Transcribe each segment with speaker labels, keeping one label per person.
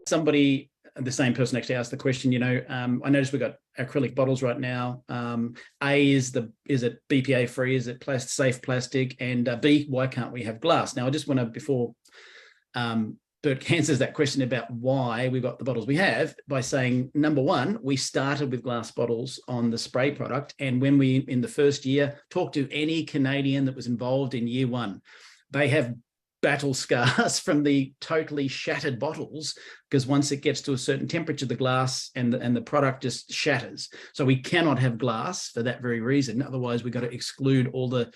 Speaker 1: Somebody, the same person actually asked the question, you know, I noticed we've got acrylic bottles right now. A, is it BPA free? Is it safe plastic? And B, why can't we have glass? Now, I just want to, before Bert answers that question about why we've got the bottles we have, by saying, number one, we started with glass bottles on the spray product. And when we, in the first year, talked to any Canadian that was involved in year one, they have battle scars from the totally shattered bottles, because once it gets to a certain temperature, the glass and the product just shatters. So we cannot have glass for that very reason. Otherwise, we've got to exclude all the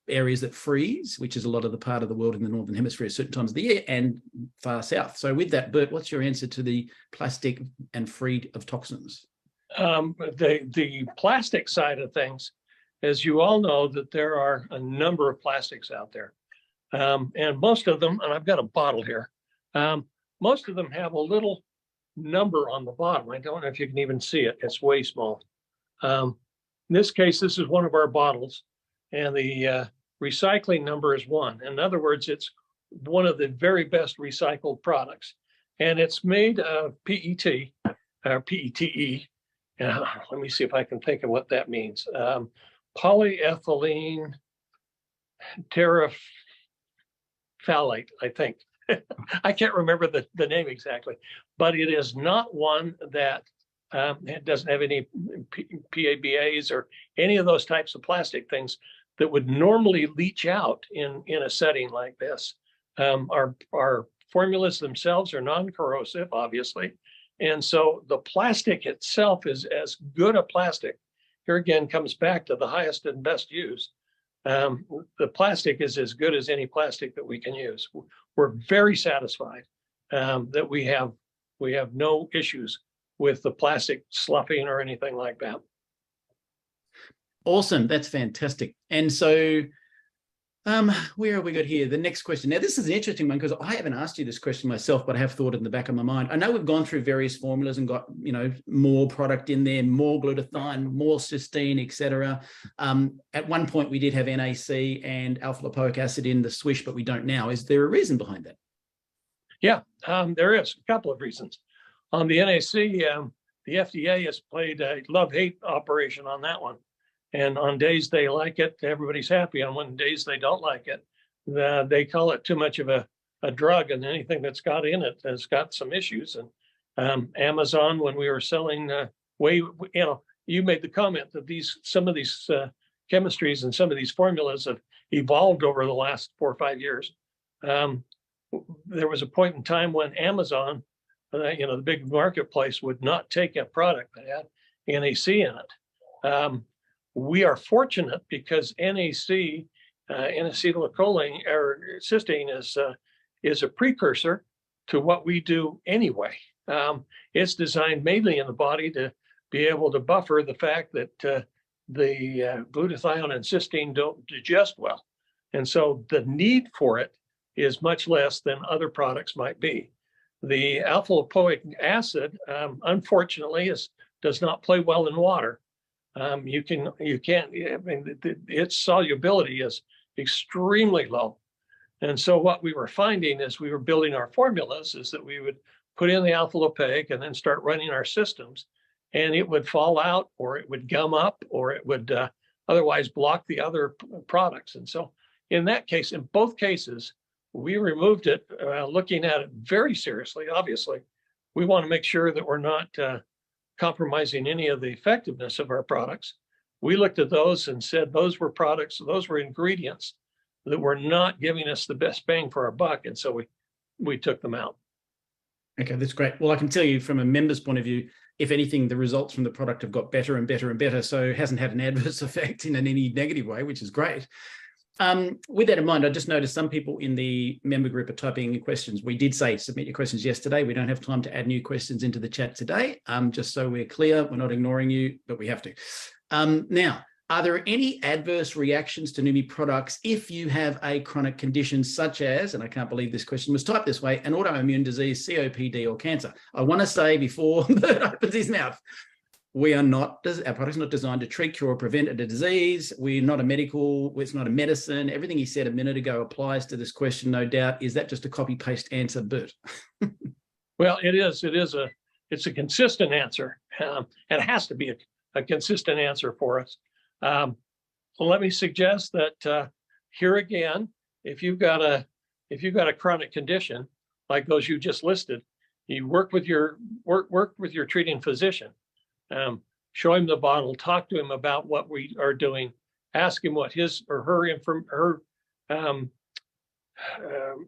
Speaker 1: areas that freeze, which is a lot of the part of the world in the Northern Hemisphere at certain times of the year, and far south. So with that, Bert, what's your answer to the plastic and free of toxins?
Speaker 2: The plastic side of things, as you all know, that there are a number of plastics out there. And most of them, and I've got a bottle here, most of them have a little number on the bottom. I don't know if you can even see it. It's way small. In this case, this is one of our bottles, and the recycling number is 1. In other words, it's one of the very best recycled products. And it's made of PET, PETE. Let me see if I can think of what that means. Polyethylene terephthalate, I think. I can't remember the name exactly, but it is not one that it doesn't have any PABAs or any of those types of plastic things that would normally leach out in a setting like this. Our formulas themselves are non-corrosive, obviously. And so the plastic itself is as good a plastic. Here again comes back to the highest and best use. The plastic is as good as any plastic that we can use. We're very satisfied that we have no issues with the plastic sloughing or anything like that.
Speaker 1: Awesome, that's fantastic. And so where have we got here? The next question. Now, this is an interesting one because I haven't asked you this question myself, but I have thought it in the back of my mind. I know we've gone through various formulas and got, you know, more product in there, more glutathione, more cysteine, etc. At one point, we did have NAC and alpha lipoic acid in the swish, but we don't now. Is there a reason behind that?
Speaker 2: Yeah, there is a couple of reasons. On the NAC, the FDA has played a love-hate operation on that one. And on days they like it, everybody's happy. On days they don't like it, they call it too much of a drug, and anything that's got in it has got some issues. And Amazon, when we were selling, you made the comment that some of these chemistries and some of these formulas have evolved over the last 4 or 5 years. There was a point in time when Amazon, the big marketplace, would not take a product that had NAC in it. We are fortunate because NAC, N-acetylcholine or cysteine, is a precursor to what we do anyway. It's designed mainly in the body to be able to buffer the fact that the glutathione and cysteine don't digest well. And so the need for it is much less than other products might be. The alpha lipoic acid, unfortunately, does not play well in water. Its solubility is extremely low. And so what we were finding as we were building our formulas is that we would put in the alpha lipoic and then start running our systems, and it would fall out, or it would gum up, or it would otherwise block the other products. And so in that case, in both cases, we removed it, looking at it very seriously. Obviously, we want to make sure that we're not compromising any of the effectiveness of our products. We looked at those and said those were products, those were ingredients that were not giving us the best bang for our buck, and so we took them out.
Speaker 1: Okay, that's great. Well, I can tell you from a member's point of view, if anything, the results from the product have got better and better and better, so it hasn't had an adverse effect in any negative way, which is great. With that in mind, I just noticed some people in the member group are typing in questions. We did say submit your questions yesterday. We don't have time to add new questions into the chat today. Just so we're clear, we're not ignoring you, but we have to. Now, are there any adverse reactions to Neumi products if you have a chronic condition such as, and I can't believe this question was typed this way, an autoimmune disease, COPD, or cancer? I want to say before Bert opens his mouth, our product's not designed to treat, cure, or prevent a disease. We're not a medical, it's not a medicine. Everything he said a minute ago applies to this question, no doubt. Is that just a copy-paste answer, Bert?
Speaker 2: Well, it's a consistent answer, and it has to be a consistent answer for us. Let me suggest that here again, if you've got a chronic condition like those you just listed, you work with your treating physician. Show him the bottle, talk to him about what we are doing, ask him what his or her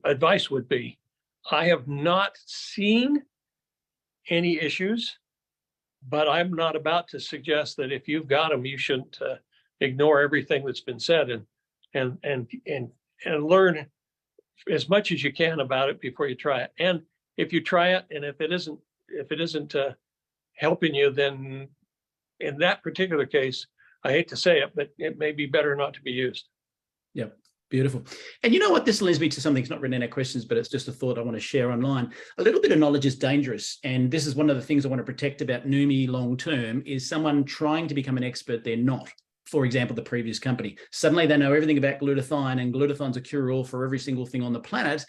Speaker 2: advice would be. I have not seen any issues, but I'm not about to suggest that if you've got them, you shouldn't ignore everything that's been said and learn as much as you can about it before you try it. And if you try it, and if it isn't helping you, then in that particular case, I hate to say it, but it may be better not to be used.
Speaker 1: Yep. Beautiful. And you know what? This leads me to something that's not written in our questions, but it's just a thought I want to share online. A little bit of knowledge is dangerous. And this is one of the things I want to protect about Neumi long-term is someone trying to become an expert they're not. For example, the previous company. Suddenly they know everything about glutathione, and glutathione's a cure-all for every single thing on the planet.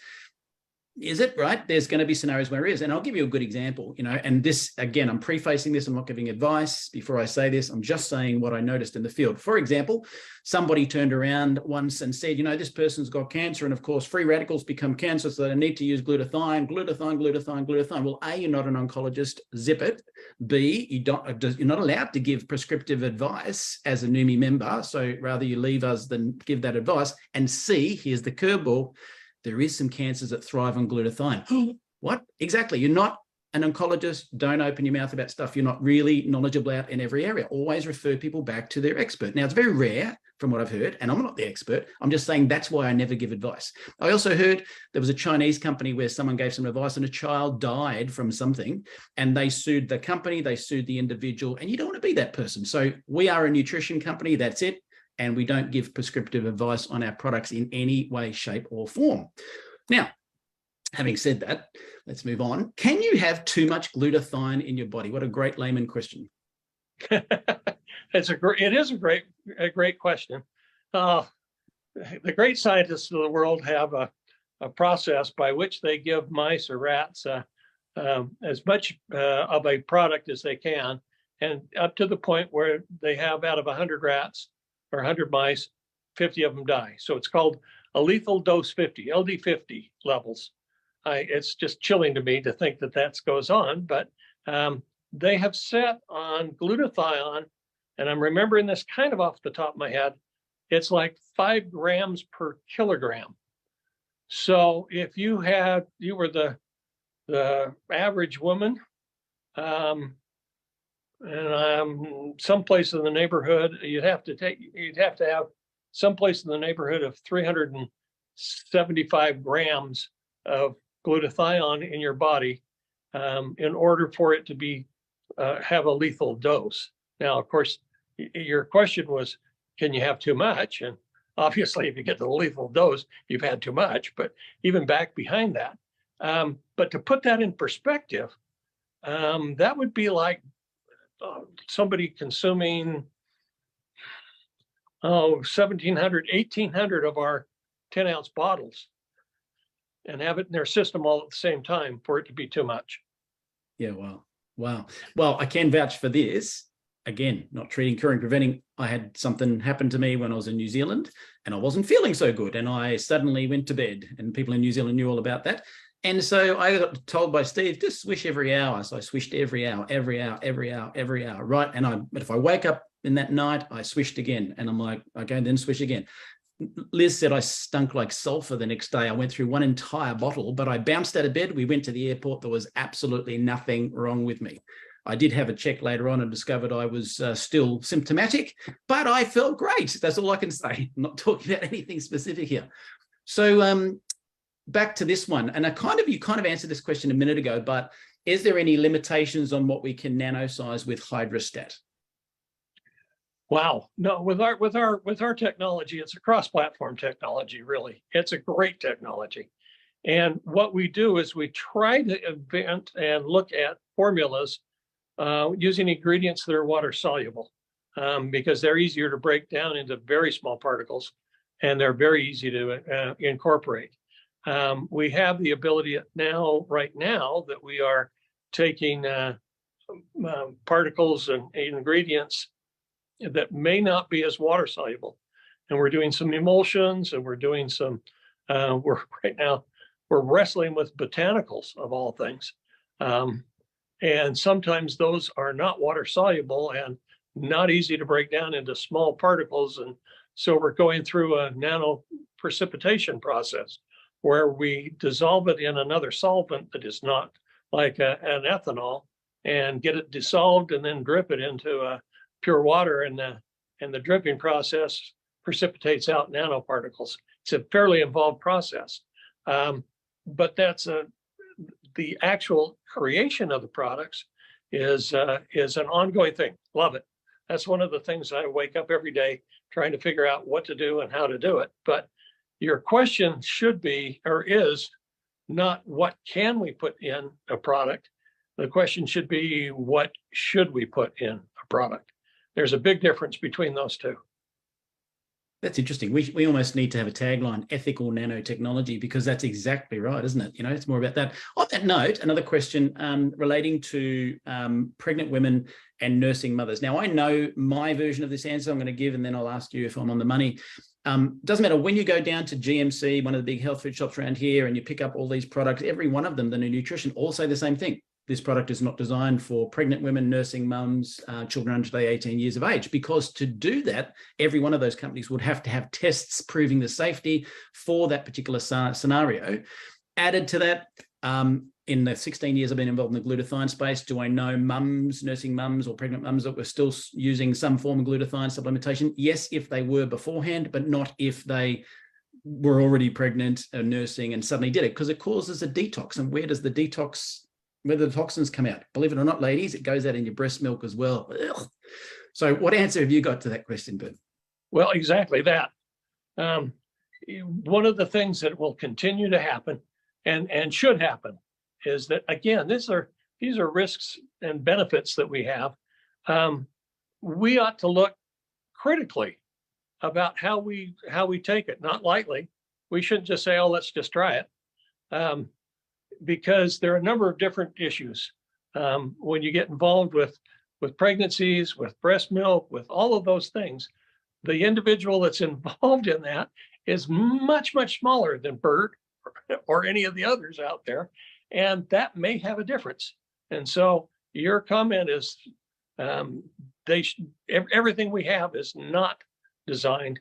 Speaker 1: Is it right? There's going to be scenarios where it is. And I'll give you a good example, and this, again, I'm prefacing this. I'm not giving advice before I say this. I'm just saying what I noticed in the field. For example, somebody turned around once and said, this person's got cancer. And of course, free radicals become cancer, so they need to use glutathione. Well, A, you're not an oncologist, zip it. B, you're not allowed to give prescriptive advice as a Neumi member. So rather you leave us than give that advice. And C, here's the curveball. There is some cancers that thrive on glutathione. What? Exactly. You're not an oncologist. Don't open your mouth about stuff you're not really knowledgeable about in every area. Always refer people back to their expert. Now, it's very rare from what I've heard, and I'm not the expert. I'm just saying that's why I never give advice. I also heard there was a Chinese company where someone gave some advice and a child died from something, and they sued the company, they sued the individual, and you don't want to be that person. So we are a nutrition company. That's it. And we don't give prescriptive advice on our products in any way, shape, or form. Now, having said that, let's move on. Can you have too much glutathione in your body? What a great layman question.
Speaker 2: It is a great question. The great scientists of the world have a process by which they give mice or rats as much of a product as they can, and up to the point where they have out of 100 rats or 100 mice, 50 of them die. So it's called a lethal dose 50, LD50 levels. It's just chilling to me to think that goes on, but they have set on glutathione, and I'm remembering this kind of off the top of my head, it's like 5 grams per kilogram. So if you were the average woman, and someplace in the neighborhood, you'd have to have someplace in the neighborhood of 375 grams of glutathione in your body in order for it to have a lethal dose. Now, of course, your question was, can you have too much? And obviously, if you get to the lethal dose, you've had too much. But even back behind that, but to put that in perspective, that would be like somebody consuming 1,700, 1,800 of our 10-ounce bottles and have it in their system all at the same time for it to be too much.
Speaker 1: Yeah, wow. Well, I can vouch for this. Again, not treating, curing, preventing. I had something happen to me when I was in New Zealand and I wasn't feeling so good, and I suddenly went to bed, and people in New Zealand knew all about that. And so I got told by Steve, just swish every hour. So I swished every hour, right? But if I wake up in that night, I swished again. And I'm like, okay, then swish again. Liz said I stunk like sulfur the next day. I went through one entire bottle, but I bounced out of bed. We went to the airport. There was absolutely nothing wrong with me. I did have a check later on and discovered I was still symptomatic, but I felt great. That's all I can say. I'm not talking about anything specific here. So, back to this one, and you kind of answered this question a minute ago, but is there any limitations on what we can nanosize with HydraStat?
Speaker 2: Wow, no, with our technology, it's a cross-platform technology, really. It's a great technology. And what we do is we try to invent and look at formulas using ingredients that are water soluble because they're easier to break down into very small particles and they're very easy to incorporate. We have the ability now, right now, that we are taking particles and ingredients that may not be as water soluble, and we're doing some emulsions, and we're doing some. Right now we're wrestling with botanicals of all things, and sometimes those are not water soluble and not easy to break down into small particles, and so we're going through a nano precipitation process where we dissolve it in another solvent that is not like an ethanol, and get it dissolved and then drip it into pure water, and the dripping process precipitates out nanoparticles. It's a fairly involved process, but that's the actual creation of the products is an ongoing thing. Love it. That's one of the things I wake up every day trying to figure out what to do and how to do it. But your question should be, or is, not what can we put in a product. The question should be, what should we put in a product? There's a big difference between those two.
Speaker 1: That's interesting. We almost need to have a tagline, ethical nanotechnology, because that's exactly right, isn't it? You know, it's more about that. On that note, another question relating to pregnant women and nursing mothers. Now, I know my version of this answer I'm going to give, and then I'll ask you if I'm on the money. Doesn't matter when you go down to GMC, one of the big health food shops around here, and you pick up all these products, every one of them, the new nutrition, all say the same thing. This product is not designed for pregnant women, nursing mums, children under 18 years of age, because to do that, every one of those companies would have to have tests proving the safety for that particular scenario. Added to that, in the 16 years I've been involved in the glutathione space, do I know mums, nursing mums or pregnant mums that were still using some form of glutathione supplementation? Yes, if they were beforehand, but not if they were already pregnant or nursing and suddenly did it, because it causes a detox. And where does the detox, where the toxins come out? Believe it or not, ladies, it goes out in your breast milk as well. Ugh. So what answer have you got to that question, Bert?
Speaker 2: Well, exactly that. One of the things that will continue to happen and should happen is that, again, these are risks and benefits that we have. We ought to look critically about how we take it, not lightly. We shouldn't just say, oh, let's just try it. Because there are a number of different issues when you get involved with pregnancies, with breast milk, with all of those things. The individual that's involved in that is much, much smaller than Bert or any of the others out there, and that may have a difference. And so your comment is everything we have is not designed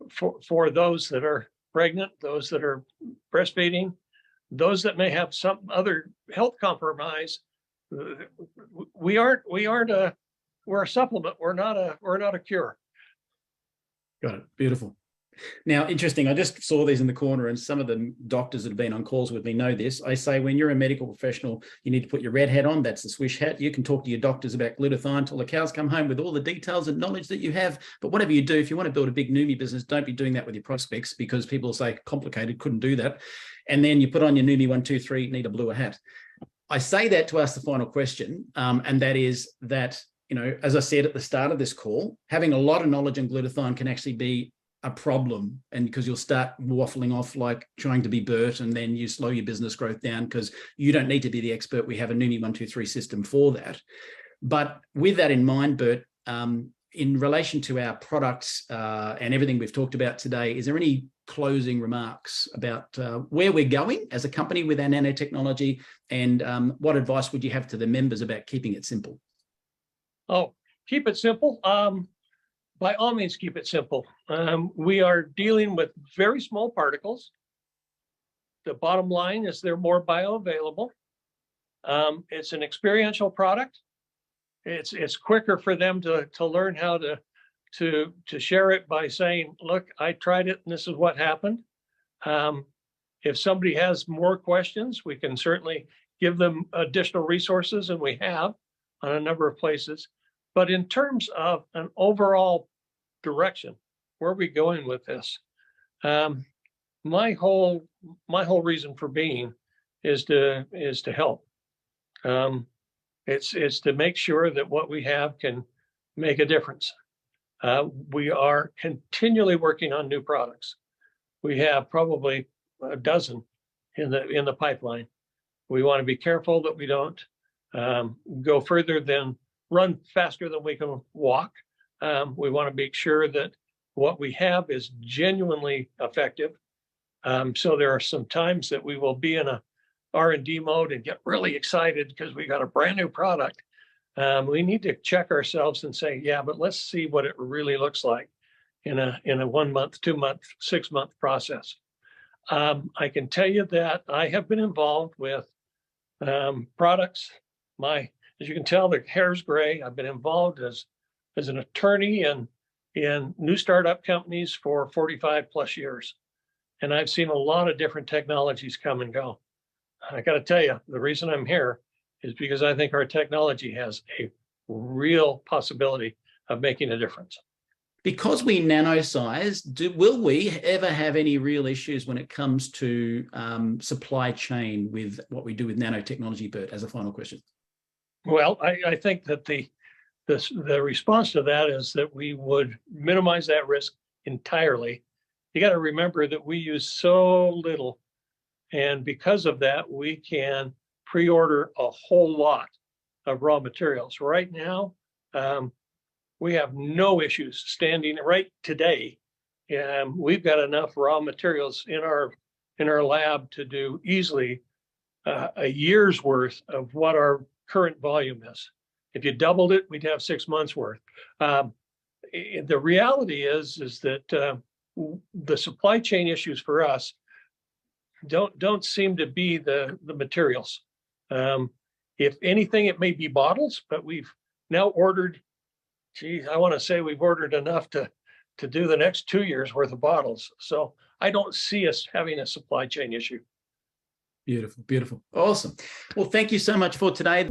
Speaker 2: for those that are pregnant, those that are breastfeeding, those that may have some other health compromise. We're a supplement. We're not a cure.
Speaker 1: Got it. Beautiful. Now, interesting. I just saw these in the corner, and some of the doctors that have been on calls with me know this. I say, when you're a medical professional, you need to put your red hat on. That's the swish hat. You can talk to your doctors about glutathione till the cows come home with all the details and knowledge that you have. But whatever you do, if you want to build a big Neumi business, don't be doing that with your prospects, because people say complicated, couldn't do that. And then you put on your Neumi 1, 2, 3, need a bluer hat. I say that to ask the final question, and that is that, you know, as I said at the start of this call, having a lot of knowledge on glutathione can actually be a problem, and because you'll start waffling off like trying to be Bert, and then you slow your business growth down because you don't need to be the expert. We have a Neumi 1, 2, 3 system for that. But with that in mind, Bert, in relation to our products and everything we've talked about today, is there any closing remarks about where we're going as a company with our nanotechnology, and what advice would you have to the members about keeping it simple?
Speaker 2: Oh, keep it simple. By all means, keep it simple. We are dealing with very small particles. The bottom line is they're more bioavailable. It's an experiential product. It's quicker for them to learn how to share it by saying, look, I tried it and this is what happened. If somebody has more questions, we can certainly give them additional resources, and we have on a number of places. But in terms of an overall direction, where are we going with this? My whole reason for being is to help. It's to make sure that what we have can make a difference. We are continually working on new products. We have probably a dozen in the pipeline. We want to be careful that we don't go further than run faster than we can walk. We want to make sure that what we have is genuinely effective. So there are some times that we will be in a R&D mode and get really excited because we got a brand new product. We need to check ourselves and say, yeah, but let's see what it really looks like in a 1 month, 2 month, 6 month process. I can tell you that I have been involved with products. As you can tell, the hair's gray. I've been involved as an attorney in new startup companies for 45 plus years. And I've seen a lot of different technologies come and go. I got to tell you, the reason I'm here is because I think our technology has a real possibility of making a difference.
Speaker 1: Because we nano-size, will we ever have any real issues when it comes to supply chain with what we do with nanotechnology, Bert, as a final question?
Speaker 2: Well, I think that the response to that is that we would minimize that risk entirely. You got to remember that we use so little, and because of that, we can pre-order a whole lot of raw materials. Right now, we have no issues standing right today. We've got enough raw materials in our lab to do easily a year's worth of what our current volume is. If you doubled it, we'd have 6 months worth. The reality is that the supply chain issues for us don't seem to be the materials. If anything, it may be bottles, but we've now ordered, I want to say we've ordered enough to do the next 2 years worth of bottles. So I don't see us having a supply chain issue.
Speaker 1: Beautiful, beautiful. Awesome. Well, thank you so much for today.